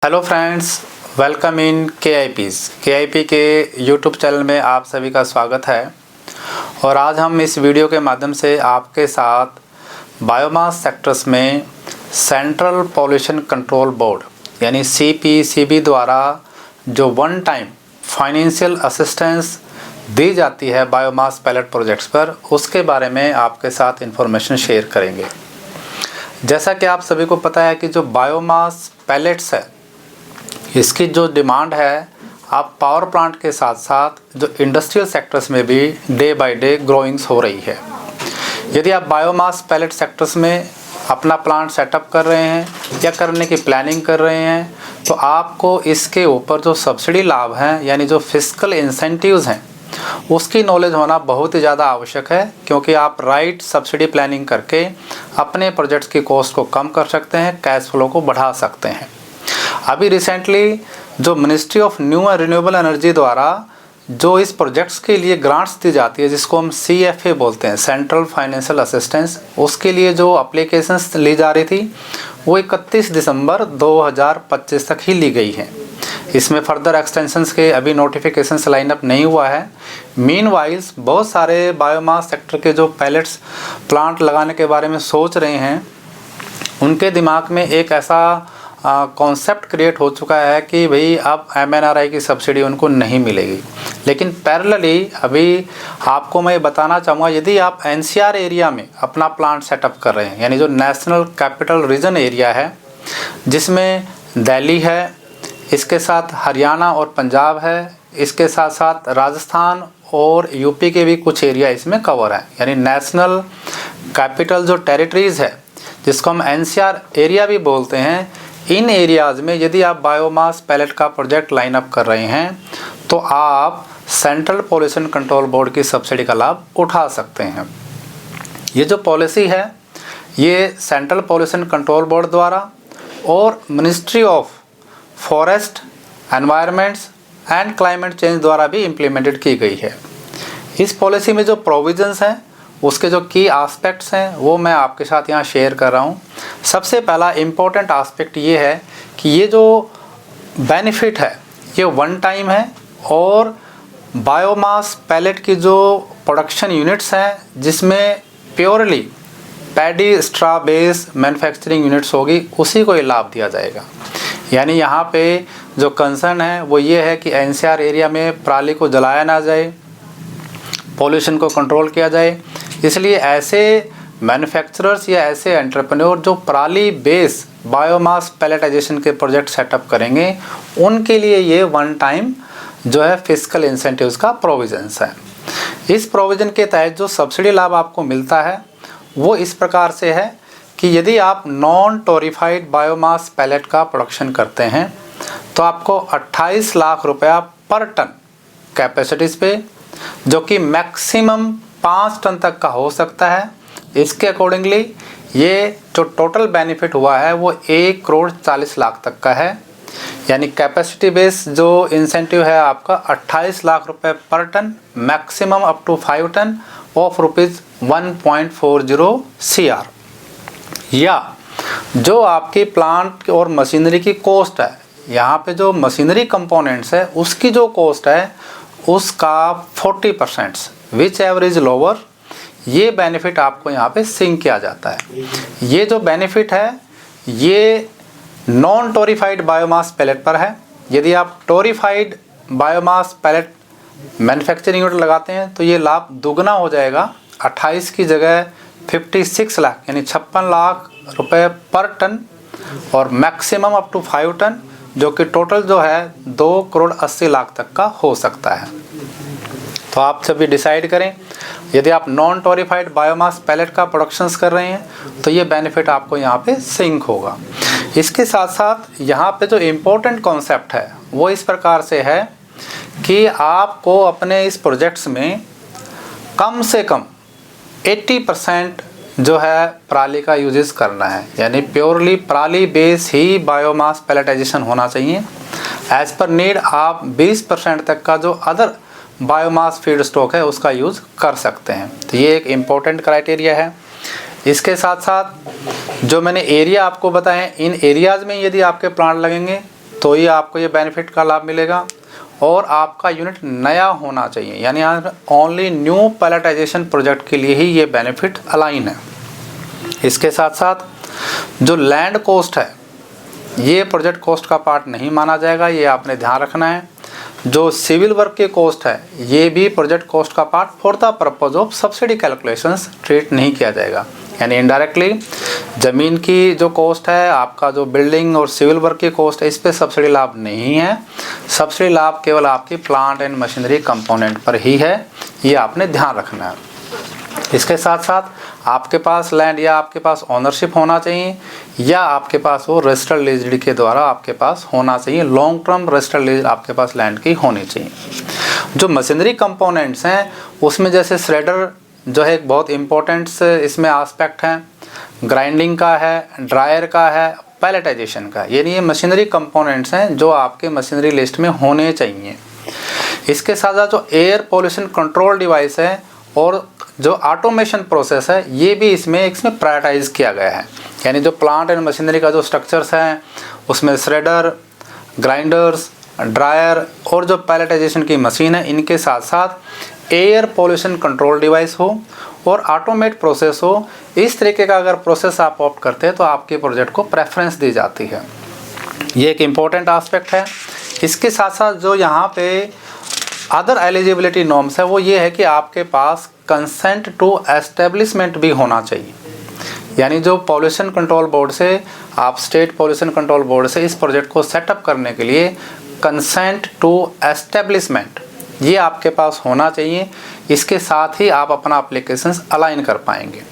Hello friends, welcome in के I P के YouTube channel में आप सभी का स्वागत है। और आज हम इस वीडियो के माध्यम से आपके साथ बायोमास सेक्टर्स में सेंट्रल पॉल्यूशन कंट्रोल बोर्ड यानी CPCB द्वारा जो वन टाइम फाइनेंशियल असिस्टेंस दी जाती है बायोमास पैलेट प्रोजेक्ट्स पर, उसके बारे में आपके साथ इंफॉर्मेशन शेयर करेंगे। जैसा कि आप सभी को पता है कि जो बायोमास पैलेट्स है, इसकी जो डिमांड है आप पावर प्लांट के साथ साथ जो इंडस्ट्रियल सेक्टर्स में भी डे बाय डे ग्रोइंग्स हो रही है। यदि आप बायोमास पैलेट सेक्टर्स में अपना प्लांट सेटअप कर रहे हैं या करने की प्लानिंग कर रहे हैं, तो आपको इसके ऊपर जो सब्सिडी लाभ हैं यानी जो फिस्कल इंसेंटिव्स हैं, उसकी नॉलेज होना बहुत ही ज़्यादा आवश्यक है, क्योंकि आप राइट सब्सिडी प्लानिंग करके अपने प्रोजेक्ट्स की कॉस्ट को कम कर सकते हैं, कैश फ्लो को बढ़ा सकते हैं। अभी रिसेंटली जो ministry of new and renewable energy द्वारा जो इस प्रोजेक्ट्स के लिए ग्रांट्स दी जाती है, जिसको हम CFA बोलते हैं, सेंट्रल फाइनेंशियल असिस्टेंस, उसके लिए जो अप्लीकेशंस ली जा रही थी वो 31 दिसंबर 2025 तक ही ली गई है। इसमें फर्दर एक्सटेंशंस के अभी नोटिफिकेशंस लाइनअप नहीं हुआ है। मीनवाइल्स बहुत सारे बायोमास सेक्टर के जो पैलेट्स प्लांट लगाने के बारे में सोच रहे हैं, उनके दिमाग में एक ऐसा कॉन्सेप्ट क्रिएट हो चुका है कि भाई अब MNRI की सब्सिडी उनको नहीं मिलेगी। लेकिन पैरेलली अभी आपको मैं बताना चाहूँगा, यदि आप NCR एरिया में अपना प्लांट सेटअप कर रहे हैं, यानी जो नेशनल कैपिटल रीजन एरिया है, जिसमें दिल्ली है, इसके साथ हरियाणा और पंजाब है, इसके साथ साथ राजस्थान और यूपी के भी कुछ एरिया इसमें कवर है, यानी नेशनल कैपिटल जो टेरिटरीज़ है, जिसको हम NCR एरिया भी बोलते हैं, इन एरियाज़ में यदि आप बायोमास पैलेट का प्रोजेक्ट लाइन अप कर रहे हैं तो आप सेंट्रल पॉल्यूशन कंट्रोल बोर्ड की सब्सिडी का लाभ उठा सकते हैं। ये जो पॉलिसी है ये सेंट्रल पॉल्यूशन कंट्रोल बोर्ड द्वारा और ministry of forest, environments and climate change द्वारा भी इम्प्लीमेंटेड की गई है। इस पॉलिसी में जो प्रोविजंस हैं, उसके जो की एस्पेक्ट्स हैं, वो मैं आपके साथ यहाँ शेयर कर रहा हूँ। सबसे पहला इम्पोर्टेंट एस्पेक्ट ये है कि ये जो बेनिफिट है ये वन टाइम है, और बायोमास पैलेट की जो प्रोडक्शन यूनिट्स हैं, जिसमें purely paddy straw base manufacturing units होगी, उसी को ये लाभ दिया जाएगा। यानी यहाँ पे जो कंसर्न है वो ये है कि NCR एरिया में पराली को जलाया ना जाए, पॉल्यूशन को कंट्रोल किया जाए। इसलिए ऐसे मैन्युफैक्चरर्स या ऐसे एंटरप्रेन्योर जो पराली बेस बायोमास पैलेटाइजेशन के प्रोजेक्ट सेटअप करेंगे, उनके लिए ये वन टाइम जो है फिस्कल इंसेंटिव्स का प्रोविजंस है। इस प्रोविज़न के तहत जो सब्सिडी लाभ आपको मिलता है वो इस प्रकार से है कि यदि आप नॉन टोरिफाइड बायोमास पैलेट का प्रोडक्शन करते हैं तो आपको 28 लाख रुपया पर टन कैपेसिटीज़ पे, जो कि मैक्सिमम 5 टन तक का हो सकता है, इसके अकॉर्डिंगली ये जो टोटल बेनिफिट हुआ है वो 1,40,00,000 तक का है। यानी कैपेसिटी बेस जो इंसेंटिव है आपका 28 लाख रुपए per ton, maximum up to 5 ton of ₹1.40 CR। या जो आपकी प्लांट और मशीनरी की कॉस्ट है, यहाँ पे जो मशीनरी कंपोनेंट्स है उसकी जो कॉस्ट है उसका 40% विच एवरेज लोअर, ये बेनिफिट आपको यहाँ पे सिंक किया जाता है। ये जो बेनिफिट है ये नॉन टोरिफाइड बायोमास पैलेट पर है। यदि आप टोरिफाइड बायोमास पैलेट मैन्युफैक्चरिंग यूनिट लगाते हैं तो ये लाभ दुगना हो जाएगा, 28 की जगह 56 लाख यानी 56 लाख रुपए पर टन, और मैक्सिमम अप टू 5 टन, जो कि टोटल जो है 2,80,00,000 तक का हो सकता है। तो आप सभी डिसाइड करें, यदि आप नॉन टोरिफाइड बायोमास पैलेट का प्रोडक्शंस कर रहे हैं तो ये बेनिफिट आपको यहाँ पे सिंक होगा। इसके साथ साथ यहाँ पे जो इम्पोर्टेंट कॉन्सेप्ट है वो इस प्रकार से है कि आपको अपने इस प्रोजेक्ट्स में कम से कम 80% जो है पराली का यूजेस करना है, यानी प्योरली पराली बेस ही बायोमास पैलेटाइजेशन होना चाहिए। एज पर नीड आप 20% तक का जो अदर बायोमास फीड स्टॉक है उसका यूज़ कर सकते हैं। तो ये एक इम्पोर्टेंट क्राइटेरिया है। इसके साथ साथ जो मैंने एरिया आपको बताए, इन एरियाज़ में यदि आपके प्लांट लगेंगे तो ही आपको ये बेनिफिट का लाभ मिलेगा। और आपका यूनिट नया होना चाहिए, यानी ओनली न्यू पैलेटाइजेशन प्रोजेक्ट के लिए ही ये बेनिफिट अलाइन है। इसके साथ साथ जो लैंड कॉस्ट है ये प्रोजेक्ट कॉस्ट का पार्ट नहीं माना जाएगा, ये आपने ध्यान रखना है। जो सिविल वर्क के कॉस्ट है ये भी प्रोजेक्ट कॉस्ट का part for the purpose of subsidy calculations treat नहीं किया जाएगा। यानी इनडायरेक्टली ज़मीन की जो कॉस्ट है, आपका जो बिल्डिंग और सिविल वर्क की कॉस्ट है, इस पे सब्सिडी लाभ नहीं है। सब्सिडी लाभ केवल आपकी प्लांट एंड मशीनरी कंपोनेंट पर ही है, ये आपने ध्यान रखना है। इसके साथ साथ आपके पास लैंड या आपके पास ओनरशिप होना चाहिए, या आपके पास वो रजिस्टर्ड लीज डीड के द्वारा आपके पास होना चाहिए। लॉन्ग टर्म रजिस्टर्ड लीज आपके पास लैंड की होनी चाहिए। जो मशीनरी कंपोनेंट्स हैं उसमें जैसे श्रेडर जो है एक बहुत इम्पोर्टेंट इसमें आस्पेक्ट है, ग्राइंडिंग का है, ड्रायर का है, पैलेटाइजेशन का। यानी ये मशीनरी कंपोनेंट्स हैं जो आपके मशीनरी लिस्ट में होने चाहिए। इसके साथ साथ जो एयर पोल्यूशन कंट्रोल डिवाइस है और जो ऑटोमेशन प्रोसेस है ये भी इसमें प्रायोरिटाइज किया गया है। यानी जो प्लांट एंड मशीनरी का जो स्ट्रक्चर्स हैं उसमें श्रेडर, ग्राइंडर्स, ड्रायर और जो पैलेटाइजेशन की मशीन है, इनके साथ साथ एयर पोल्यूशन कंट्रोल डिवाइस हो और ऑटोमेट प्रोसेस हो। इस तरीके का अगर प्रोसेस आप ऑप्ट करते हैं तो आपके प्रोजेक्ट को प्रेफरेंस दी जाती है। ये एक इम्पॉर्टेंट आस्पेक्ट है। इसके साथ साथ जो यहाँ पे अदर एलिजिबिलिटी नॉर्म्स है वो ये है कि आपके पास कंसेंट टू एस्टेब्लिशमेंट भी होना चाहिए। यानी जो पॉल्यूशन कंट्रोल बोर्ड से, आप स्टेट पॉल्यूशन कंट्रोल बोर्ड से इस प्रोजेक्ट को सेटअप करने के लिए कंसेंट टू एस्टेब्लिशमेंट ये आपके पास होना चाहिए। इसके साथ ही आप अपना एप्लीकेशंस अलाइन कर पाएंगे।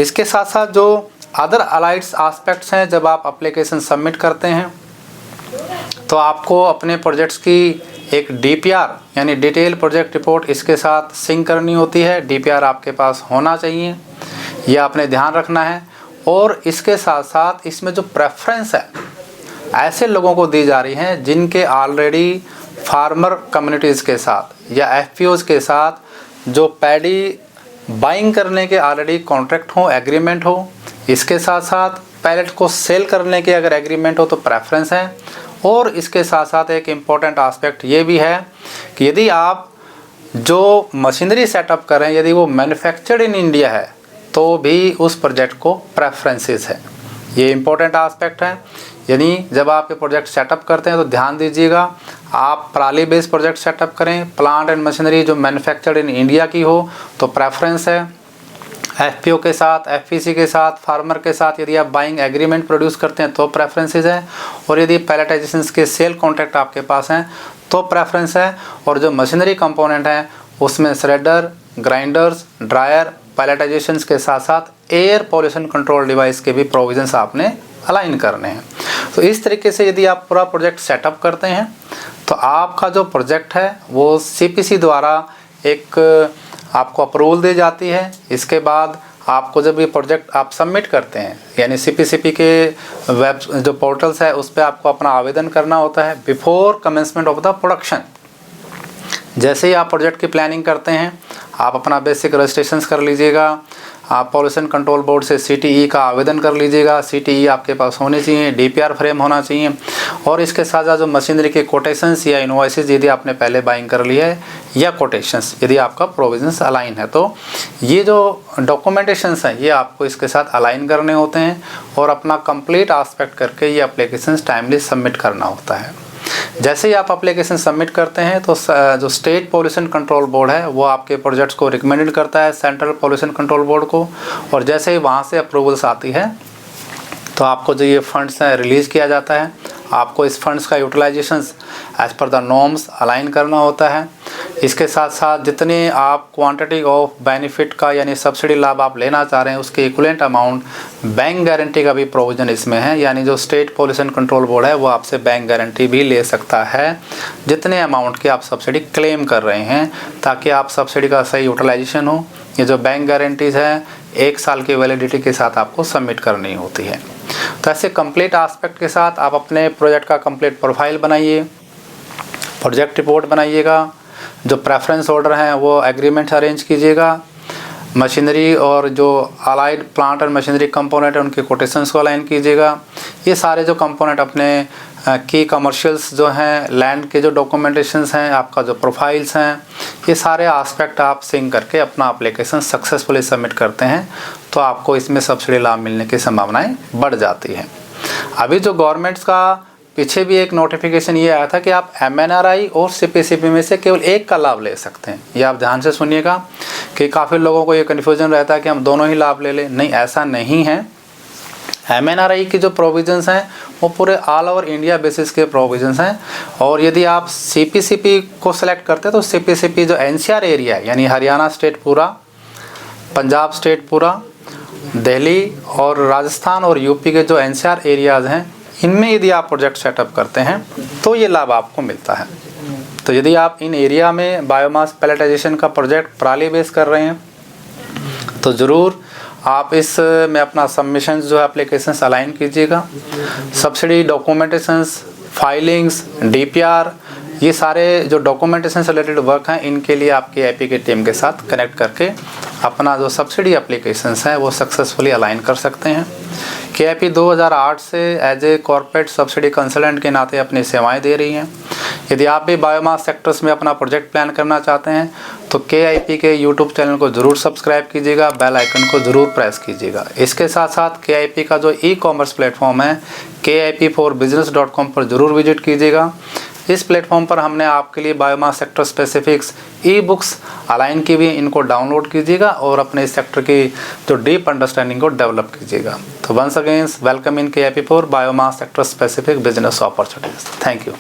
इसके साथ साथ जो अदर अलाइड्स आस्पेक्ट्स हैं, जब आप एप्लीकेशन सबमिट करते हैं तो आपको अपने प्रोजेक्ट्स की एक DPR यानी डिटेल प्रोजेक्ट रिपोर्ट इसके साथ सिंक करनी होती है। DPR आपके पास होना चाहिए, ये आपने ध्यान रखना है। और इसके साथ साथ इसमें जो प्रेफरेंस है ऐसे लोगों को दी जा रही हैं जिनके ऑलरेडी फार्मर कम्युनिटीज़ के साथ या FPOs के साथ जो पैडी बाइंग करने के ऑलरेडी कॉन्ट्रैक्ट हो, एग्रीमेंट हो। इसके साथ साथ पैलेट को सेल करने के अगर एग्रीमेंट हो तो प्रेफरेंस है। और इसके साथ साथ एक इम्पॉर्टेंट आस्पेक्ट ये भी है कि यदि आप जो मशीनरी सेटअप करें यदि वो मैन्युफैक्चर्ड इन इंडिया है तो भी उस प्रोजेक्ट को प्रेफरेंसेस है। ये इम्पोर्टेंट आस्पेक्ट है। यानी जब आप ये प्रोजेक्ट सेटअप करते हैं तो ध्यान दीजिएगा, आप पराली बेस्ड प्रोजेक्ट सेटअप करें, प्लांट एंड मशीनरी जो मैन्युफैक्चर्ड इन इंडिया की हो तो प्रेफरेंस है। FPO के साथ, FPC के साथ, फार्मर के साथ यदि आप बाइंग एग्रीमेंट प्रोड्यूस करते हैं तो प्रेफरेंसेस है। और यदि पैलेटाइजेशन के सेल कॉन्ट्रैक्ट आपके पास हैं तो प्रेफरेंस है। और जो मशीनरी कंपोनेंट हैं उसमें श्रेडर, ग्राइंडर्स, ड्रायर, पैलेटाइजेशन के साथ साथ एयर पोल्यूशन कंट्रोल डिवाइस के भी प्रोविजंस आपने अलाइन करने हैं। तो इस तरीके से यदि आप पूरा प्रोजेक्ट सेटअप करते हैं तो आपका जो प्रोजेक्ट है वो CPC द्वारा एक आपको अप्रूवल दी जाती है। इसके बाद आपको जब ये प्रोजेक्ट आप सबमिट करते हैं यानी CPCP के वेब जो पोर्टल्स है उस पर आपको अपना आवेदन करना होता है before commencement of the production. जैसे ही आप प्रोजेक्ट की प्लानिंग करते हैं आप अपना बेसिक रजिस्ट्रेशंस कर लीजिएगा। आप पॉल्यूशन कंट्रोल बोर्ड से CTE का आवेदन कर लीजिएगा। CTE आपके पास होने चाहिए, DPR फ्रेम होना चाहिए। और इसके साथ साथ जो मशीनरी के कोटेशंस या इनवॉइसेस यदि आपने पहले बाइंग कर लिया है या कोटेशंस यदि आपका प्रोविजंस अलाइन है तो ये जो डॉक्यूमेंटेशंस हैं ये आपको इसके साथ अलाइन करने होते हैं और अपना कंप्लीट आस्पेक्ट करके ये एप्लीकेशंस टाइमली सबमिट करना होता है। जैसे ही आप एप्लीकेशन सबमिट करते हैं तो जो स्टेट पॉल्यूशन कंट्रोल बोर्ड है वो आपके प्रोजेक्ट्स को रिकमेंडेड करता है सेंट्रल पॉल्यूशन कंट्रोल बोर्ड को। और जैसे ही वहाँ से अप्रूवल्स आती है तो आपको जो ये फंड्स हैं रिलीज़ किया जाता है। आपको इस फंड्स का utilisations as per the norms align करना होता है। इसके साथ साथ जितने आप क्वांटिटी ऑफ बेनिफिट का यानी सब्सिडी लाभ आप लेना चाह रहे हैं उसके इक्विवेलेंट अमाउंट बैंक गारंटी का भी प्रोविज़न इसमें है। यानी जो स्टेट पॉल्यूशन कंट्रोल बोर्ड है वो आपसे बैंक गारंटी भी ले सकता है जितने अमाउंट की आप सब्सिडी क्लेम कर रहे हैं, ताकि आप सब्सिडी का सही यूटिलाइजेशन हो। ये जो बैंक गारंटीज़ है 1 साल की वैलिडिटी के साथ आपको सबमिट करनी होती है। तो ऐसे कंप्लीट आस्पेक्ट के साथ आप अपने प्रोजेक्ट का कंप्लीट प्रोफाइल बनाइए, प्रोजेक्ट रिपोर्ट बनाइएगा, जो प्रेफरेंस ऑर्डर हैं वो एग्रीमेंट अरेंज कीजिएगा, मशीनरी और जो अलाइड प्लांट और मशीनरी कंपोनेंट है उनके कोटेशंस को अलाइन कीजिएगा। ये सारे जो कंपोनेंट अपने की कमर्शियल्स जो हैं, लैंड के जो डॉक्यूमेंटेशंस हैं, आपका जो प्रोफाइल्स हैं, ये सारे एस्पेक्ट आप सिंक करके अपना एप्लीकेशन सक्सेसफुली सबमिट करते हैं तो आपको इसमें सब्सिडी लाभ मिलने की संभावनाएं बढ़ जाती हैं। अभी जो गवर्नमेंट्स का पीछे भी एक नोटिफिकेशन ये आया था कि आप MNRI और CPCP में से केवल एक का लाभ ले सकते हैं। ये आप ध्यान से सुनिएगा कि काफ़ी लोगों को ये कन्फ्यूजन रहता है कि हम दोनों ही लाभ ले लें। नहीं, ऐसा नहीं है। MNRI की जो प्रोविजंस हैं वो पूरे ऑल ओवर इंडिया बेसिस के प्रोविजंस हैं, और यदि आप CPCP को सिलेक्ट करते हैं तो CPCP जो NCR एरिया है, यानी हरियाणा स्टेट पूरा, पंजाब स्टेट पूरा, दिल्ली और राजस्थान और यूपी के जो NCR एरियाज़ हैं, इनमें यदि आप प्रोजेक्ट सेटअप करते हैं तो ये लाभ आपको मिलता है। तो यदि आप इन एरिया में बायोमास पैलेटाइजेशन का प्रोजेक्ट पराली बेस कर रहे हैं तो ज़रूर आप इस में अपना सबमिशंस जो है एप्लीकेशंस अलाइन कीजिएगा। सब्सिडी डॉक्यूमेंटेशंस, फाइलिंग्स, DPR, ये सारे जो डॉक्यूमेंटेशन से रिलेटेड वर्क हैं, इनके लिए आप KIP की टीम के साथ कनेक्ट करके अपना जो सब्सिडी एप्लीकेशंस हैं वो सक्सेसफुली अलाइन कर सकते हैं। KIP 2008 से as a corporate subsidy consultant के नाते अपनी सेवाएं दे रही हैं। यदि आप भी बायोमास सेक्टर्स में अपना प्रोजेक्ट प्लान करना चाहते हैं तो KIP के यूट्यूब चैनल को ज़रूर सब्सक्राइब कीजिएगा, बेल आइकन को ज़रूर प्रेस कीजिएगा। इसके साथ साथ KIP का जो ई-कॉमर्स प्लेटफॉर्म है KIP4business.com पर ज़रूर विजिट कीजिएगा। इस प्लेटफॉर्म पर हमने आपके लिए biomass sector specifics e-books align की हुई, इनको डाउनलोड कीजिएगा और अपने इस सेक्टर की जो डीप अंडरस्टैंडिंग को डेवलप कीजिएगा। तो once again welcome in KIP4 biomass sector specific business opportunities. Thank you.